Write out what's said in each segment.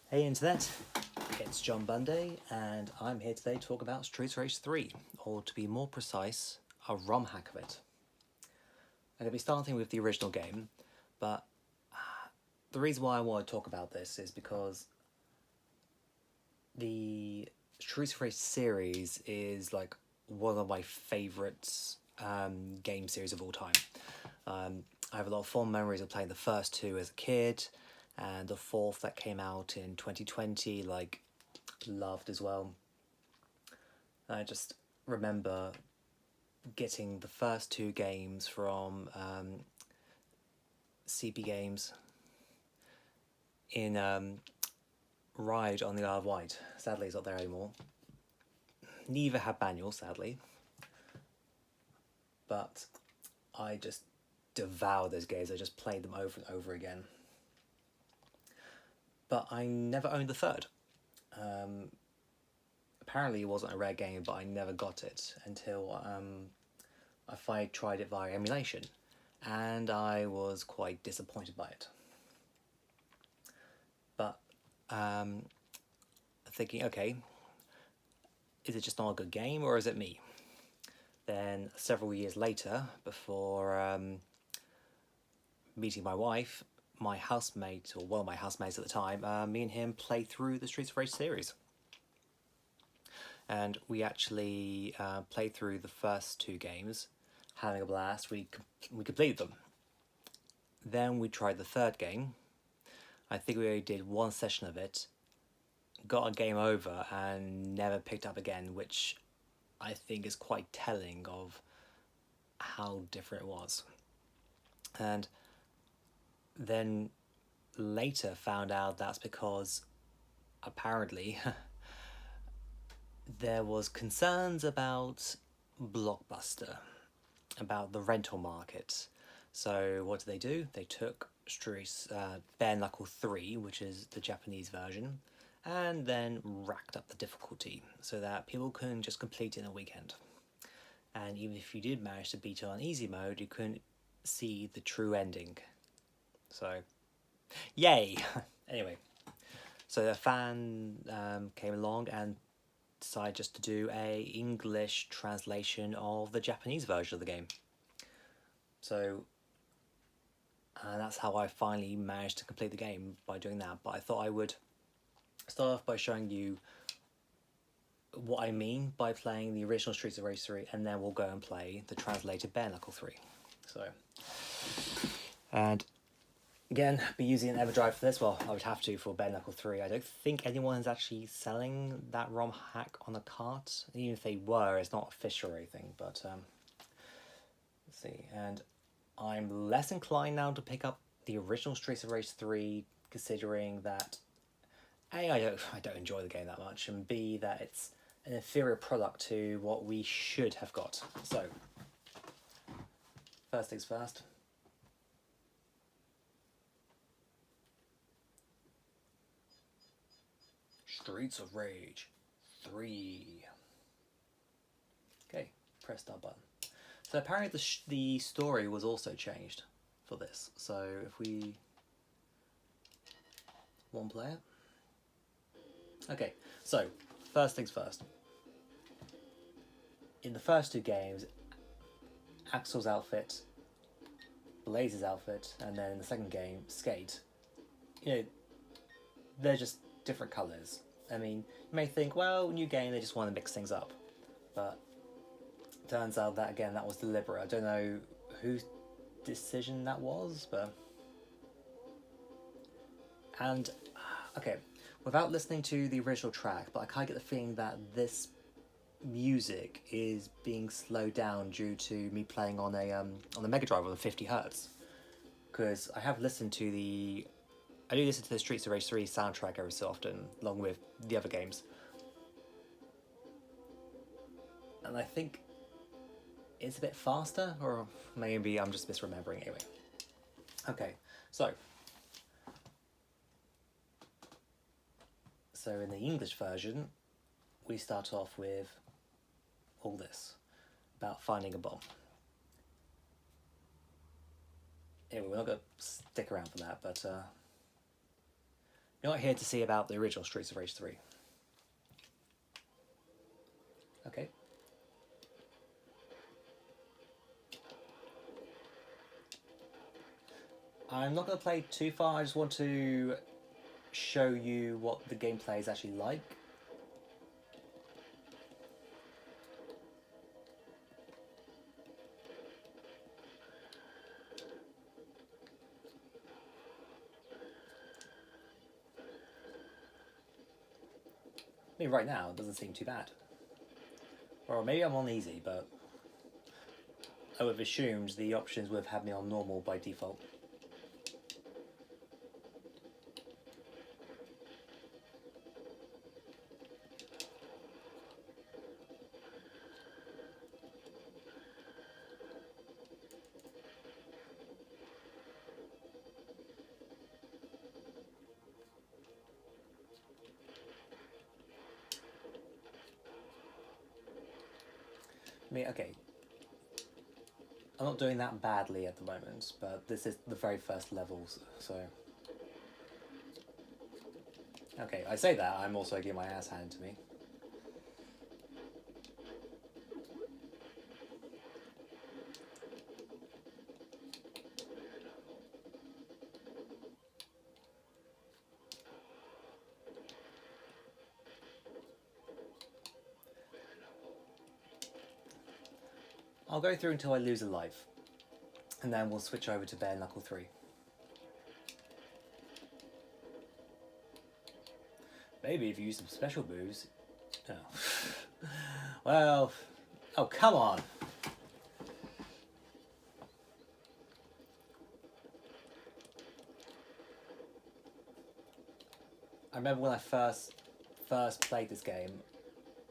Hey Internet, it's John Bunday and I'm here today to talk about Streets Race 3, or to be more precise, a ROM hack of it. I'm going to be starting with the original game, but the reason why I want to talk about this is because the Streets Race series is like one of my favourite game series of all time. I have a lot of fond memories of playing the first two as a kid, and the fourth that came out in 2020, loved as well. I just remember getting the first two games from CP Games in Ride on the Isle of Wight. Sadly, it's not there anymore. Neither had manuals, sadly. But I just devoured those games. I just played them over and over again. But I never owned the third. Apparently it wasn't a rare game, but I never got it until I finally tried it via emulation, and I was quite disappointed by it. But thinking, okay, is it just not a good game, or is it me? Then several years later, before meeting my wife, my housemate, or one of my housemates at the time, me and him played through the Streets of Rage series. And we actually played through the first two games, having a blast. We completed them. Then we tried the third game. I think we only did one session of it, got a game over, and never picked up again, which I think is quite telling of how different it was. And then later found out that's because apparently there was concerns about Blockbuster, about the rental market. So what did they do? They took Bare Knuckle 3, which is the Japanese version, and then racked up the difficulty so that people couldn't just complete it in a weekend. And even if you did manage to beat it on easy mode, you couldn't see the true ending. So, yay! Anyway, so a fan came along and decided just to do a English translation of the Japanese version of the game. So, and that's how I finally managed to complete the game, by doing that. But I thought I would start off by showing you what I mean by playing the original Streets of Rage 3, and then we'll go and play the translated Bare Knuckle 3. So, and again, be using an EverDrive for this. Well, I would have to for Bare Knuckle 3. I don't think anyone is actually selling that ROM hack on a cart. Even if they were, it's not official or anything, but let's see. And I'm less inclined now to pick up the original Streets of Rage 3, considering that A, I don't enjoy the game that much, and B, that it's an inferior product to what we should have got. So, first things first. Streets of Rage 3. Okay, press that button. So apparently the story was also changed for this. So if we... one player. Okay, so first things first. In the first two games, Axel's outfit, Blaze's outfit, and then in the second game, Skate, they're just different colours. I mean, you may think, well, new game, they just want to mix things up. But it turns out that, again, that was deliberate. I don't know whose decision that was, but... And, okay, without listening to the original track, but I kind of get the feeling that this music is being slowed down due to me playing on the Mega Drive with 50 Hz. Because I have listened to I do listen to the Streets of Rage 3 soundtrack every so often, along with the other games. And I think it's a bit faster, or maybe I'm just misremembering anyway. Okay, so in the English version, we start off with all this, about finding a bomb. Anyway, we're not going to stick around for that, but You're not here to see about the original Streets of Rage 3. Okay. I'm not going to play too far, I just want to show you what the gameplay is actually like. I mean, right now, it doesn't seem too bad. Or maybe I'm on easy, but I would have assumed the options would have had me on normal by default. I mean, okay, I'm not doing that badly at the moment, but this is the very first levels, so... Okay, I say that, I'm also getting my ass handed to me. I'll go through until I lose a life, and then we'll switch over to Bare Knuckle 3. Maybe if you use some special moves... Oh. Well... Oh, come on! I remember when I first played this game,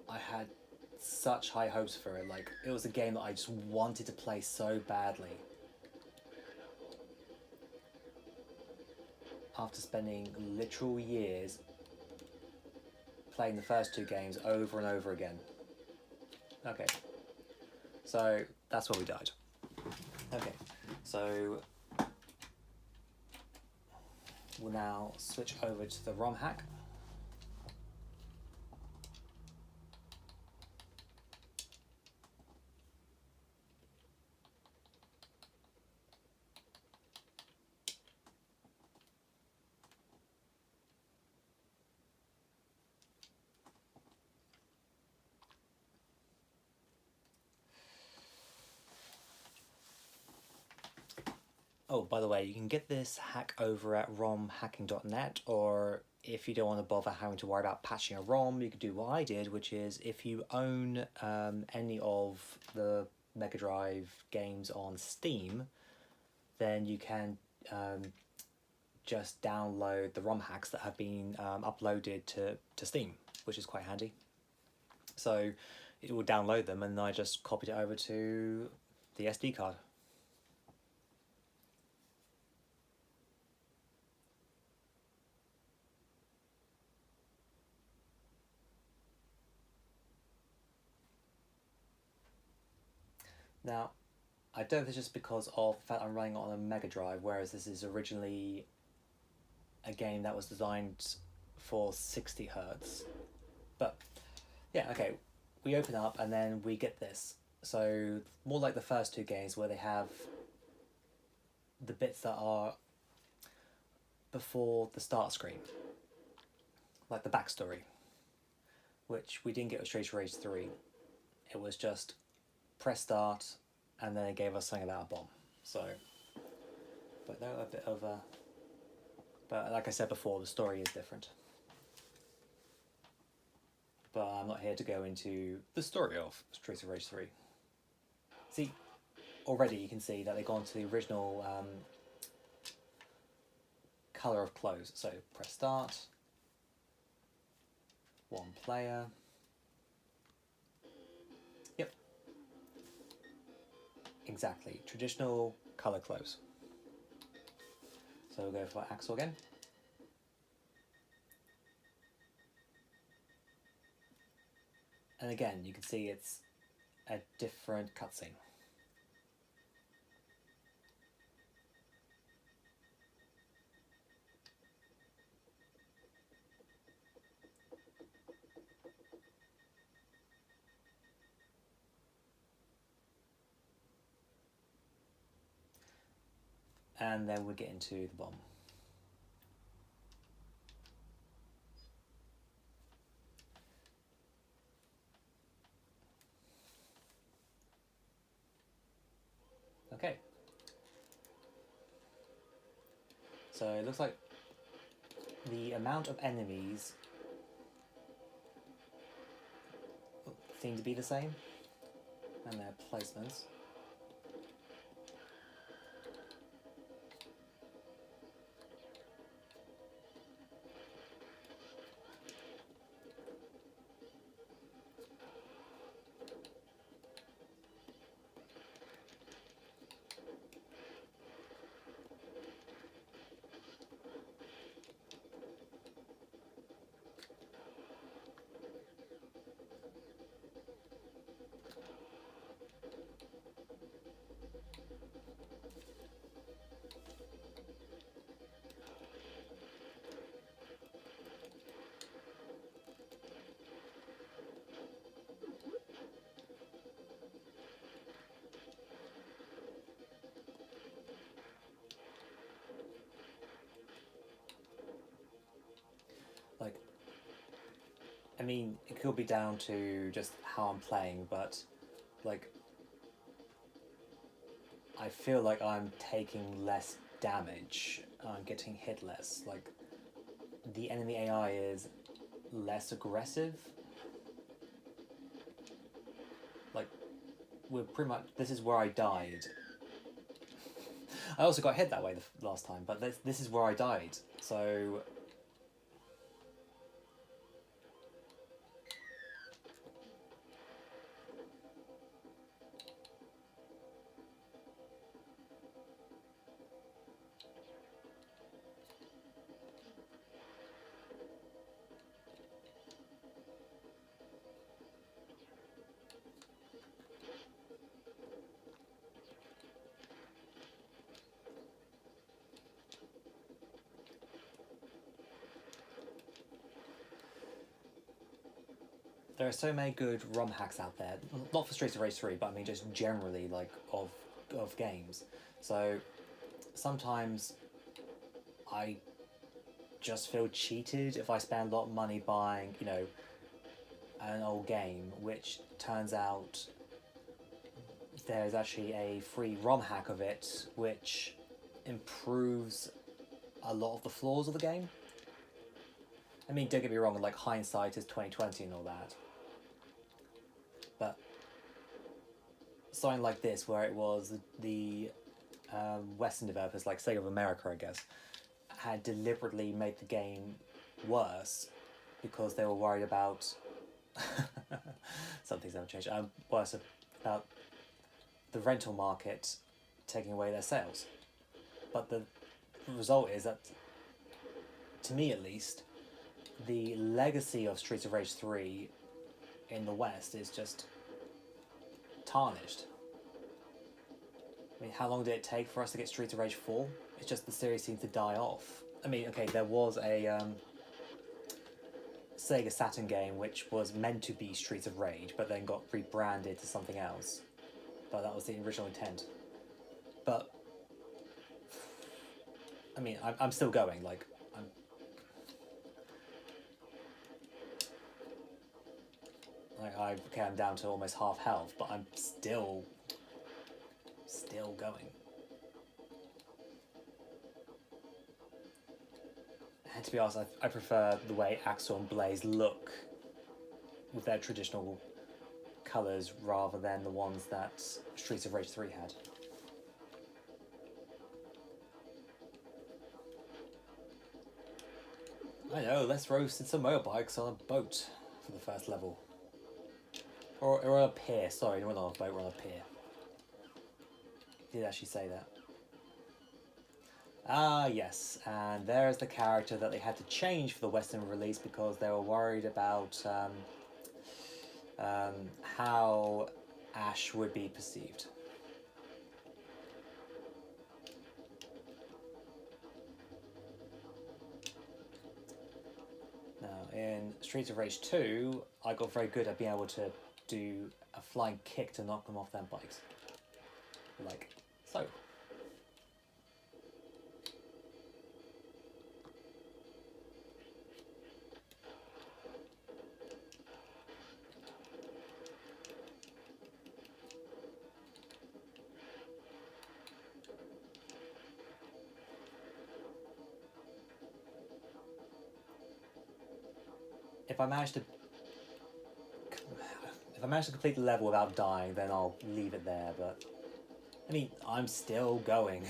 I had such high hopes for it. Like, it was a game that I just wanted to play so badly. After spending literal years playing the first two games over and over again. Okay, so that's where we died. Okay, so we'll now switch over to the Rom hack. Oh, by the way, you can get this hack over at romhacking.net, or if you don't want to bother having to worry about patching a ROM, you can do what I did, which is if you own any of the Mega Drive games on Steam, then you can just download the ROM hacks that have been uploaded to Steam, which is quite handy. So it will download them, and I just copied it over to the SD card. Now, I don't know if it's just because of the fact I'm running it on a Mega Drive, whereas this is originally a game that was designed for 60 Hertz. But, yeah, okay, we open up and then we get this. So, more like the first two games where they have the bits that are before the start screen. Like the backstory, which we didn't get with Streets of Rage 3. It was just press start, and then it gave us something about a bomb. So, but they're a bit of a... But like I said before, the story is different. But I'm not here to go into the story of Streets of Rage 3. See, already you can see that they've gone to the original colour of clothes. So, press start, one player. Yep. Exactly, traditional colour clothes. So we'll go for Axel again. And again, you can see it's a different cutscene. and then we'll get into the bomb. Okay. So it looks like the amount of enemies seem to be the same, and their placements. Like, I mean, it could be down to just how I'm playing, but like, I feel like I'm taking less damage. I'm getting hit less. Like, the enemy AI is less aggressive. Like, we're pretty much. This is where I died. I also got hit that way the last time, but this is where I died. So. There are so many good ROM hacks out there, not for Streets of Rage 3, but I mean just generally, like, of games. So sometimes I just feel cheated if I spend a lot of money buying, you know, an old game, which turns out there's actually a free ROM hack of it, which improves a lot of the flaws of the game. I mean, don't get me wrong, like, hindsight is 2020 and all that. But something like this, where it was the Western developers, like Sega of America, I guess, had deliberately made the game worse because they were worried about some things haven't changed. Worse about the rental market taking away their sales. But the result is that, to me at least, the legacy of Streets of Rage 3 in the West is just tarnished. I mean, how long did it take for us to get Streets of Rage 4? It's just the series seemed to die off. I mean, okay, there was a Sega Saturn game which was meant to be Streets of Rage, but then got rebranded to something else. But that was the original intent. But, I mean, I'm still going, like, I'm down to almost half health, but I'm still going. And to be honest, I prefer the way Axel and Blaze look with their traditional colours rather than the ones that Streets of Rage 3 had. I know, let's roast some motorbikes on a boat for the first level. Or a pier, sorry, we're not on a boat, we're on a pier. He did actually say that. Ah, yes, and there's the character that they had to change for the Western release because they were worried about how Ash would be perceived. Now, in Streets of Rage 2, I got very good at being able to do a flying kick to knock them off their bikes. Like so. if I manage to complete the level without dying, then I'll leave it there. But I mean, I'm still going.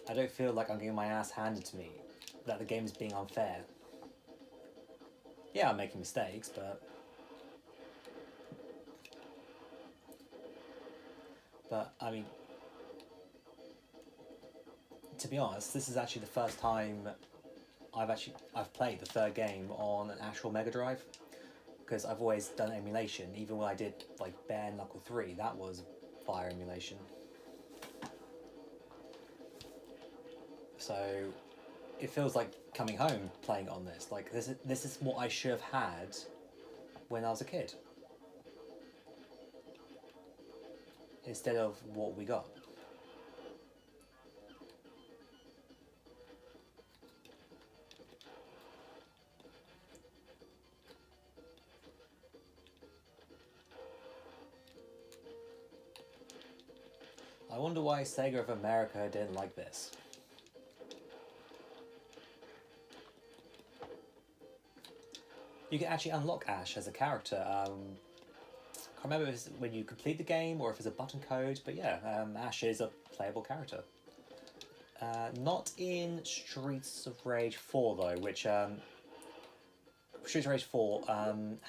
I don't feel like I'm getting my ass handed to me, that the game is being unfair. Yeah, I'm making mistakes, but I mean, to be honest, this is actually the first time I've played the third game on an actual Mega Drive, because I've always done emulation. Even when I did like Bare Knuckle 3, that was via emulation. So it feels like coming home playing on this. Like this is what I should have had when I was a kid, instead of what we got. I wonder why Sega of America didn't like this. You can actually unlock Ash as a character. I can't remember if it's when you complete the game or if it's a button code, but yeah, Ash is a playable character. Not in Streets of Rage 4 though, which Streets of Rage 4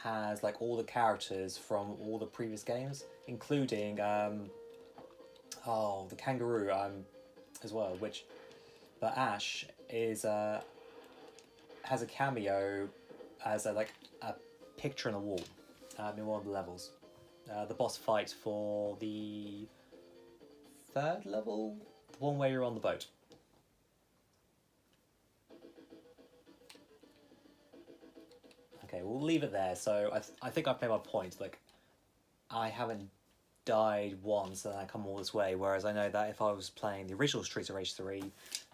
has like all the characters from all the previous games, including the kangaroo as well. But Ash is has a cameo as a picture on a wall in one of the levels. The boss fight for the third level, the one where you're on the boat. Okay, we'll leave it there. So I think I've made my point. Like, I haven't died once and I come all this way, whereas I know that if I was playing the original Streets of Rage 3,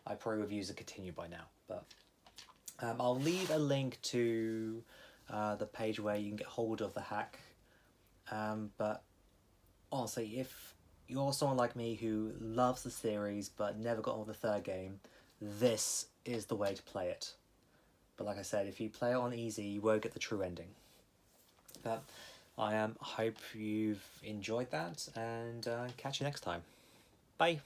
I probably would have used a continue by now. But I'll leave a link to the page where you can get hold of the hack. But honestly, if you're someone like me who loves the series but never got on with the third game, this is the way to play it. But like I said, if you play it on easy, you won't get the true ending. But I hope you've enjoyed that, and catch you next time. Bye.